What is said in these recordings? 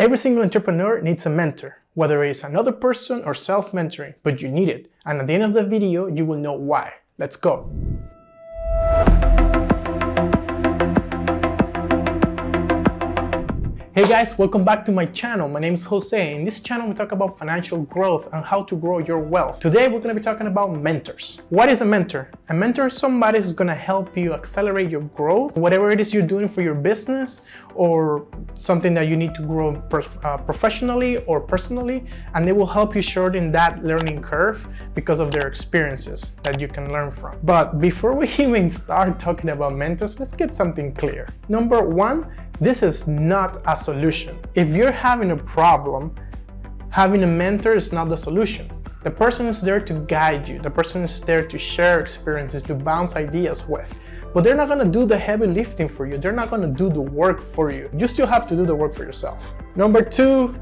Every single entrepreneur needs a mentor, whether it's another person or self-mentoring, but you need it. And at the end of the video, you will know why. Let's go. Hey guys, welcome back to my channel. My name is Jose. In this channel, we talk about financial growth and how to grow your wealth. Today, we're going to be talking about mentors. What is a mentor? A mentor is somebody who's going to help you accelerate your growth, whatever it is you're doing for your business or something that you need to grow professionally or personally, and they will help you shorten that learning curve because of their experiences that you can learn from. But before we even start talking about mentors, let's get something clear. Number one, this is not a solution. If you're having a problem, having a mentor is not the solution. The person is there to guide you. The person is there to share experiences, to bounce ideas with. But they're not gonna do the heavy lifting for you. They're not gonna do the work for you. You still have to do the work for yourself. Number two,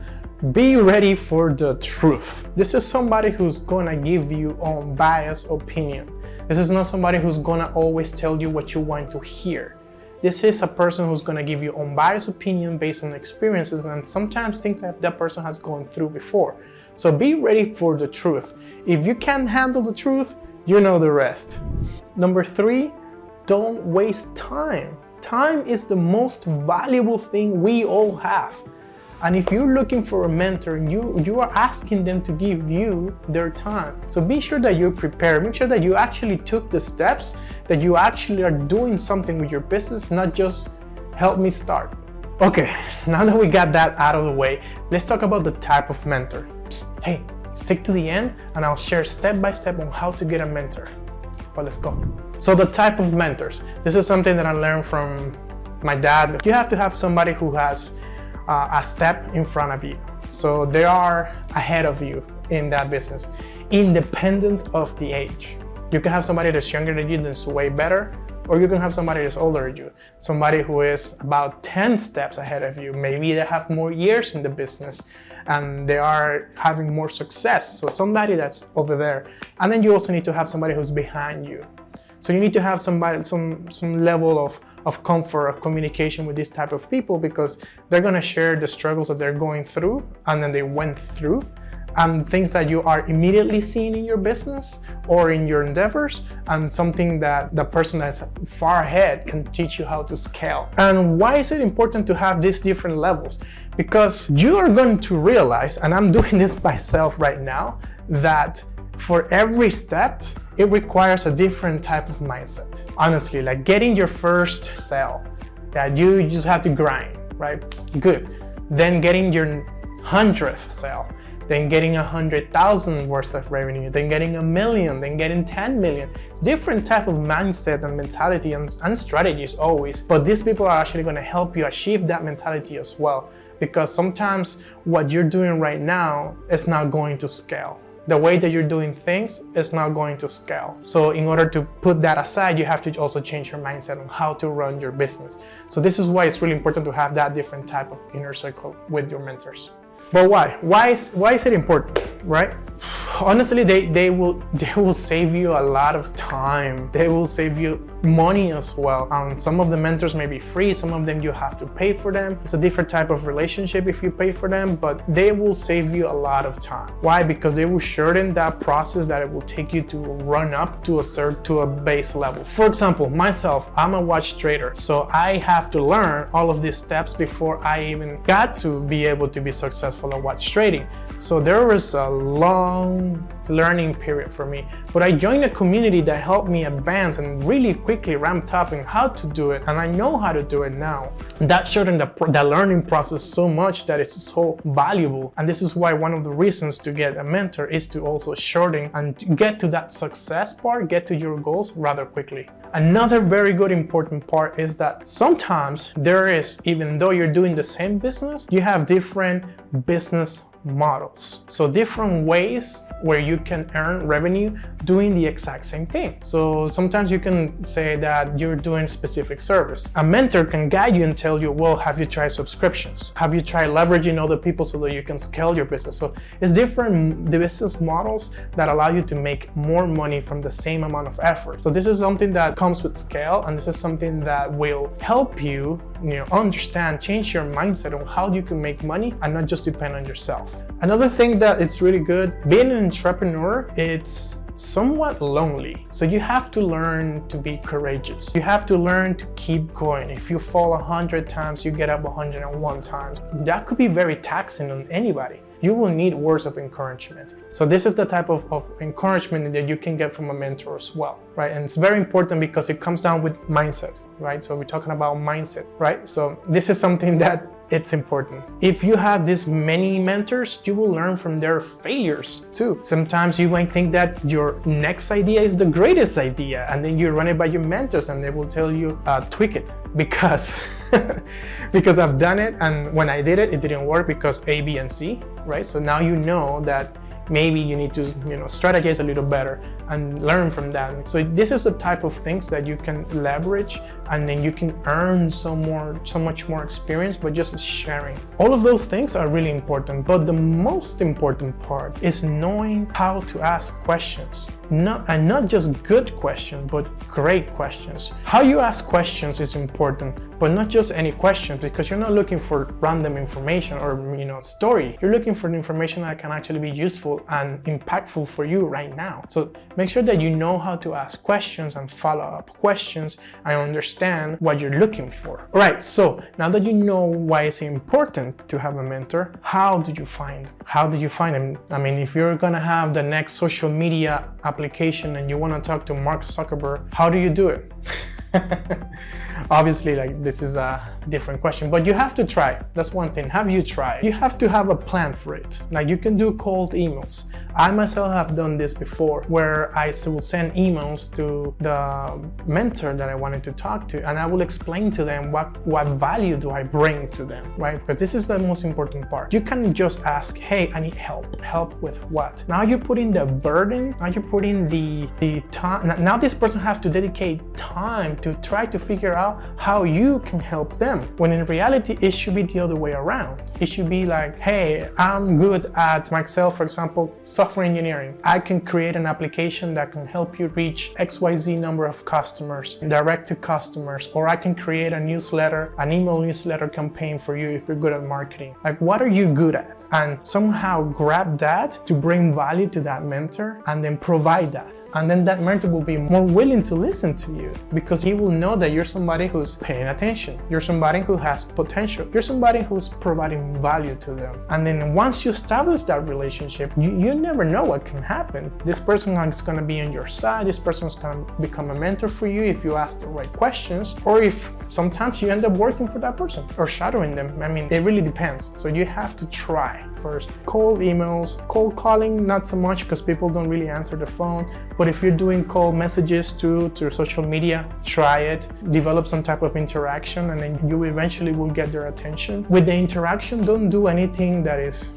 be ready for the truth. This is somebody who's gonna give you unbiased opinion. This is not somebody who's gonna always tell you what you want to hear. This is a person who's going to give you unbiased opinion based on experiences and sometimes things that person has gone through before. So be ready for the truth. If you can't handle the truth, you know the rest. Number three, don't waste time. Time is the most valuable thing we all have. And if you're looking for a mentor, you are asking them to give you their time. So be sure that you're prepared. Make sure that you actually took the steps, that you actually are doing something with your business, not just help me start. Okay, now that we got that out of the way, let's talk about the type of mentor. Psst, hey, stick to the end and I'll share step by step on how to get a mentor. But let's go. So the type of mentors. This is something that I learned from my dad. You have to have somebody who has a step in front of you. So they are ahead of you in that business, independent of the age. You can have somebody that's younger than you that's way better, or you can have somebody that's older than you. Somebody who is about 10 steps ahead of you. Maybe they have more years in the business and they are having more success. So somebody that's over there. And then you also need to have somebody who's behind you. So you need to have somebody, some level of comfort, of communication with this type of people because they're gonna share the struggles that they're going through and then they went through and things that you are immediately seeing in your business or in your endeavors and something that the person that's far ahead can teach you how to scale. And why is it important to have these different levels? Because you are going to realize, and I'm doing this myself right now, that for every step, it requires a different type of mindset. Honestly, like getting your first sale, that you just have to grind, right? Good. Then getting your 100th sale, then getting 100,000 worth of revenue, then getting 1 million, then getting 10 million. It's different type of mindset and mentality and strategies always, but these people are actually gonna help you achieve that mentality as well, because sometimes what you're doing right now is not going to scale. The way that you're doing things is not going to scale. So in order to put that aside, you have to also change your mindset on how to run your business. So this is why it's really important to have that different type of inner circle with your mentors. But why? Why is it important, right? Honestly, they will save you a lot of time. They will save you money as well. Some of the mentors may be free, some of them you have to pay for them. It's a different type of relationship if you pay for them, but they will save you a lot of time. Why? Because they will shorten that process that it will take you to run up to a base level. For example, myself, I'm a watch trader, so I have to learn all of these steps before I even got to be able to be successful at watch trading. So there was a long learning period for me, but I joined a community that helped me advance and really quickly ramped up in how to do it, and I know how to do it now. That shortened the learning process so much that it's so valuable, and this is why one of the reasons to get a mentor is to also shorten and get to that success part, get to your goals rather quickly. Another very good important part is that sometimes there is, even though you're doing the same business, you have different business models. So different ways where you can earn revenue doing the exact same thing. So sometimes you can say that you're doing specific service. A mentor can guide you and tell you, well, have you tried subscriptions? Have you tried leveraging other people so that you can scale your business? So it's different business models that allow you to make more money from the same amount of effort. So this is something that comes with scale, and this is something that will help you understand, change your mindset on how you can make money and not just depend on yourself. Another thing that it's really good, being an entrepreneur, it's somewhat lonely. So you have to learn to be courageous. You have to learn to keep going. If you fall 100 times, you get up 101 times. That could be very taxing on anybody. You will need words of encouragement. So this is the type of encouragement that you can get from a mentor as well, right? And it's very important because it comes down with mindset, right? So we're talking about mindset, right? So this is something that it's important. If you have this many mentors, you will learn from their failures too. Sometimes you might think that your next idea is the greatest idea, and then you run it by your mentors and they will tell you, tweak it, because because I've done it, and when I did it, it didn't work because A, B, and C, right? So now you know that maybe you need to strategize a little better and learn from that. So this is the type of things that you can leverage, and then you can earn so much more experience by just sharing. All of those things are really important, but the most important part is knowing how to ask questions. Not just good questions, but great questions. How you ask questions is important, but not just any questions, because you're not looking for random information or story. You're looking for the information that can actually be useful and impactful for you right now. So make sure that you know how to ask questions and follow up questions and understand what you're looking for. All right, so now that you know why it's important to have a mentor, how do you find them? I mean, if you're gonna have the next social media application and you want to talk to Mark Zuckerberg, how do you do it? Obviously, this is a different question, but you have to try. That's one thing. Have you tried? You have to have a plan for it. You can do cold emails. I myself have done this before, where I will send emails to the mentor that I wanted to talk to, and I will explain to them what value do I bring to them, right? Because this is the most important part. You can just ask, hey, I need help. Help with what? Now you're putting the burden, now you're putting the time. Now this person has to dedicate time to try to figure out how you can help them, when in reality it should be the other way around. It should be like, hey, I'm good at myself, for example, software engineering. I can create an application that can help you reach XYZ number of customers, direct to customers, or I can create a newsletter, an email newsletter campaign for you if you're good at marketing. What are you good at? And somehow grab that to bring value to that mentor and then provide that. And then that mentor will be more willing to listen to you, because he will know that you're somebody who's paying attention. You're somebody who has potential. You're somebody who's providing value to them. And then once you establish that relationship, you never know what can happen. This person is going to be on your side. This person is going to become a mentor for you if you ask the right questions, or if sometimes you end up working for that person or shadowing them. I mean, it really depends. So you have to try first. Cold emails, cold calling, not so much because people don't really answer the phone. But if you're doing cold messages to social media, try it. Develop some type of interaction, and then you eventually will get their attention. With the interaction, don't do anything that is,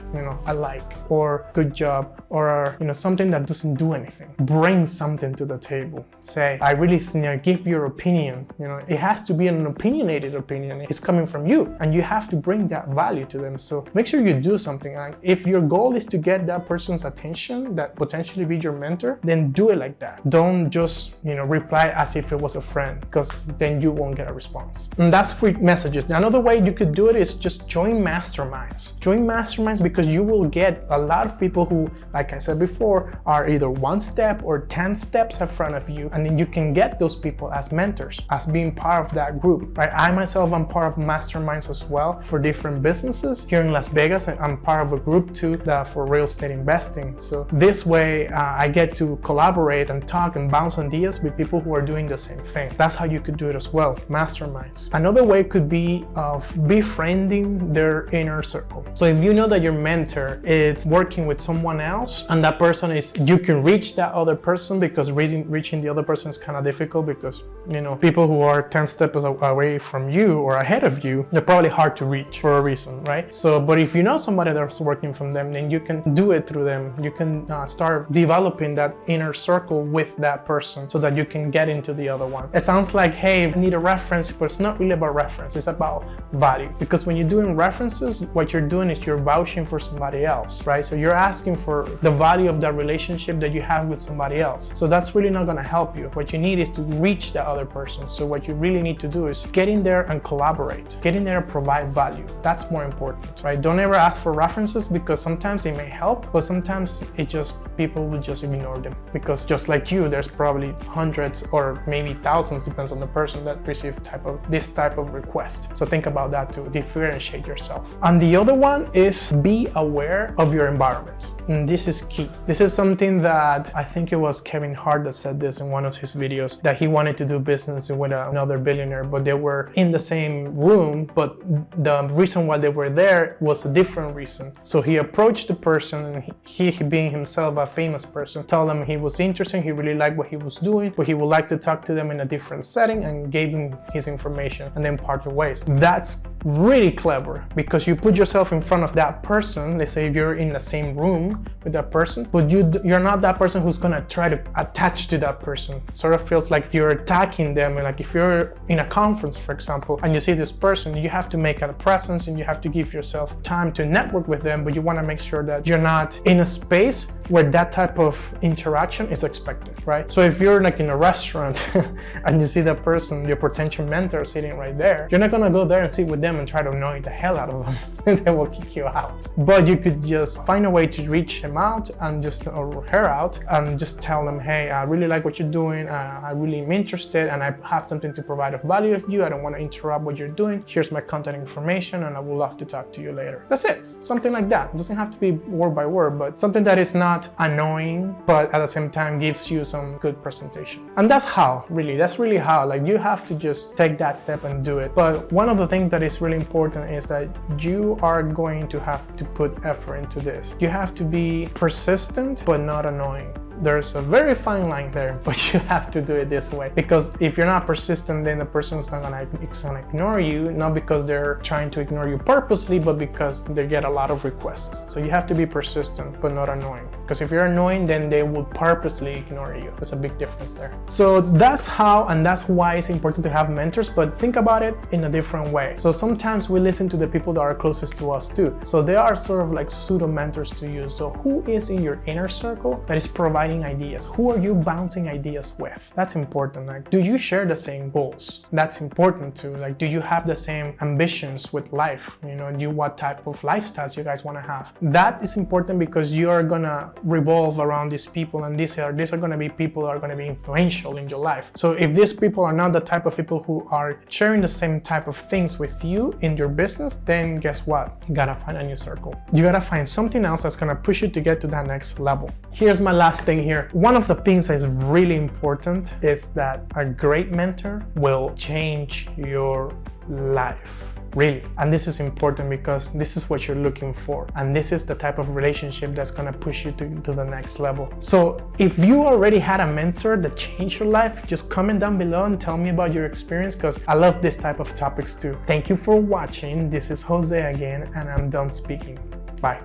a like or good job or, something that doesn't do anything. Bring something to the table. Say, I really think, give your opinion. It has to be an opinionated opinion. It's coming from you, and you have to bring that value to them. So make sure you do something. If your goal is to get that person's attention, that potentially be your mentor, then do it like that. Don't just, reply as if it was a friend, because then you won't get a response. And that's free messages. Another way you could do it is just join masterminds. Join masterminds because you will get a lot of people who, like I said before, are either 1 step or 10 steps in front of you, and then you can get those people as mentors, as being part of that group, right? I myself am part of masterminds as well for different businesses. Here in Las Vegas, I'm part of a group too for real estate investing. So this way, I get to collaborate and talk and bounce ideas with people who are doing the same thing. That's how you could do it as well, masterminds. Another way could be of befriending their inner circle. So if you know that your mentor is working with someone else, and that person you can reach that other person, because reaching the other person is kind of difficult, because people who are 10 steps away from you or ahead of you, they're probably hard to reach for a reason, right? So, but if you know somebody that's working from them, then you can do it through them. You can start developing that inner circle with that person so that you can get into the other one. It sounds like, hey, I need a reference, but it's not really about reference. It's about value, because when you're doing references, what you're doing is you're vouching for for somebody else, right? So you're asking for the value of that relationship that you have with somebody else. So that's really not going to help you. What you need is to reach the other person. So what you really need to do is get in there and collaborate. Get in there and provide value. That's more important, right? Don't ever ask for references, because sometimes they may help, but sometimes people will just ignore them, because just like you, there's probably hundreds or maybe thousands, depends on the person, that receive this type of request. So think about that to differentiate yourself. And the other one is be aware of your environment. And this is key. This is something that I think it was Kevin Hart that said this in one of his videos, that he wanted to do business with another billionaire, but they were in the same room, but the reason why they were there was a different reason. So he approached the person, and he being himself a famous person, told them he was interested, he really liked what he was doing, but he would like to talk to them in a different setting, and gave him his information and then parted ways. That's really clever, because you put yourself in front of that person. Let's say if you're in the same room with that person, but you're not that person who's gonna try to attach to that person. Sort of feels like you're attacking them. And like if you're in a conference, for example, and you see this person, you have to make a presence and you have to give yourself time to network with them, but you want to make sure that you're not in a space where that type of interaction is expected, right? So if you're like in a restaurant and you see that person, your potential mentor, sitting right there, you're not gonna go there and sit with them and try to annoy the hell out of them and they will kick you out. But you could just find a way to reach him out and or her out, and just tell them, hey, I really like what you're doing, I really am interested, and I have something to provide of value of you. I don't want to interrupt what you're doing. Here's my contact information, and I would love to talk to you later. That's it. Something like that. It doesn't have to be word by word, but something that is not annoying, but at the same time gives you some good presentation. And that's really how, like, you have to just take that step and do it. But one of the things that is really important is that you are going to have to put effort into this. You have to be persistent, but not annoying. There's a very fine line there, but you have to do it this way, because if you're not persistent, then the person's not gonna ignore you, not because they're trying to ignore you purposely, but because they get a lot of requests. So you have to be persistent, but not annoying, because if you're annoying, then they will purposely ignore you. There's a big difference there. So that's how, and that's why it's important to have mentors, but think about it in a different way. So sometimes we listen to the people that are closest to us too. So they are sort of like pseudo mentors to you. So who is in your inner circle that is providing ideas? Who are you bouncing ideas with? That's important. Like, do you share the same goals? That's important too. Like, do you have the same ambitions with life? You know, what type of lifestyles you guys want to have? That is important, because you are gonna revolve around these people, and these are gonna be people that are gonna be influential in your life. So if these people are not the type of people who are sharing the same type of things with you in your business, then guess what? You gotta find a new circle. You gotta find something else that's gonna push you to get to that next level. Here's my last thing here. One of the things that is really important is that a great mentor will change your life. Really. And this is important, because this is what you're looking for. And this is the type of relationship that's going to push you to the next level. So if you already had a mentor that changed your life, just comment down below and tell me about your experience, because I love this type of topics too. Thank you for watching. This is Jose again, and I'm done speaking. Bye.